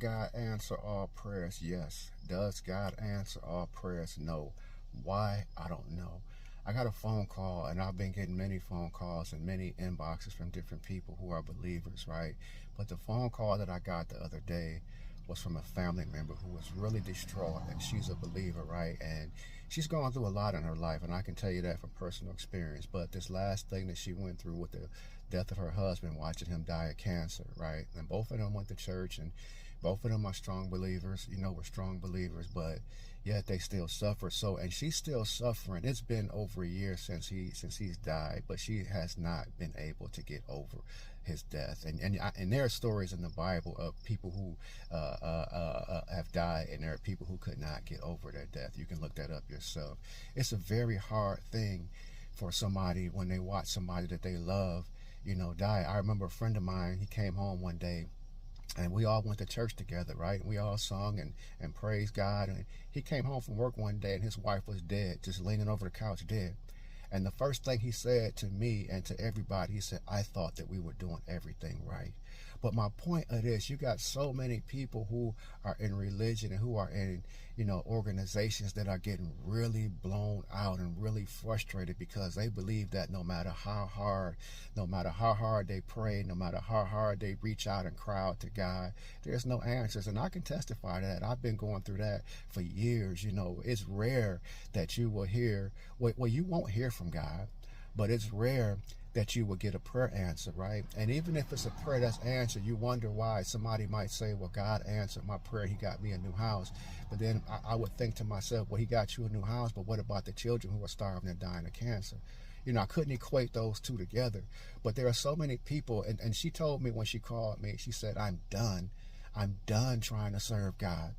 God answer all prayers? Yes. Does God answer all prayers? No. Why? I don't know. I got a phone call, and I've been getting many phone calls and many inboxes from different people who are believers, right? But the phone call that I got the other day was from a family member who was really distraught, and she's a believer, right? And she's gone through a lot in her life, and I can tell you that from personal experience. But this last thing that she went through with the death of her husband, watching him die of cancer, right? And both of them went to church, and both of them are strong believers. We're strong believers, but yet they still suffer. So, and she's still suffering. It's been over a year since he's died, but she has not been able to get over his death. And there are stories in the Bible of people who have died, and there are people who could not get over their death. You can look that up yourself. It's a very hard thing for somebody when they watch somebody that they love, die. I remember a friend of mine, he came home one day, and we all went to church together, right? And we all sung and praised God. And he came home from work one day, and his wife was dead, just leaning over the couch dead. And the first thing he said to me and to everybody, he said, I thought that we were doing everything right. But my point of this, you got so many people who are in religion and who are in, organizations that are getting really blown out and really frustrated because they believe that no matter how hard they pray, no matter how hard they reach out and cry out to God, there's no answers. And I can testify to that. I've been going through that for years. It's rare that you will hear, well, you won't hear from God, but it's rare that you will get a prayer answer, right? And even if it's a prayer that's answered, you wonder why. Somebody might say, well, God answered my prayer, he got me a new house. But then I would think to myself, well, he got you a new house, but what about the children who are starving and dying of cancer? I couldn't equate those two together. But there are so many people, and she told me when she called me, she said, I'm done trying to serve God.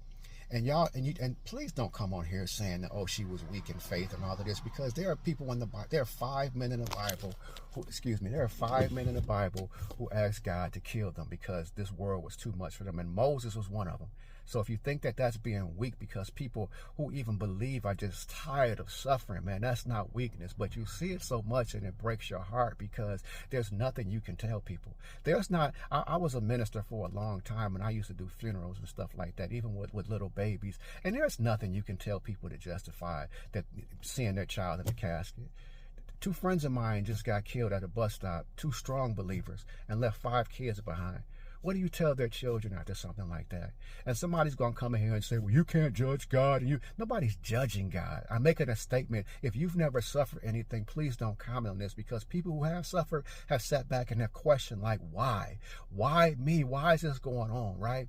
And y'all, and please don't come on here saying that, oh, she was weak in faith and all of this, because there are people in the Bible, there are 5 men in the Bible there are 5 men in the Bible who asked God to kill them because this world was too much for them, and Moses was one of them. So if you think that that's being weak because people who even believe are just tired of suffering, man, that's not weakness. But you see it so much and it breaks your heart because there's nothing you can tell people. I was a minister for a long time, and I used to do funerals and stuff like that, even with little babies. And there's nothing you can tell people to justify that seeing their child in the casket. 2 friends of mine just got killed at a bus stop, 2 strong believers, and left 5 kids behind. What do you tell their children after something like that? And somebody's going to come in here and say, well, you can't judge God. Nobody's judging God. I'm making a statement. If you've never suffered anything, please don't comment on this, because people who have suffered have sat back and have questioned, like, why? Why me? Why is this going on, right?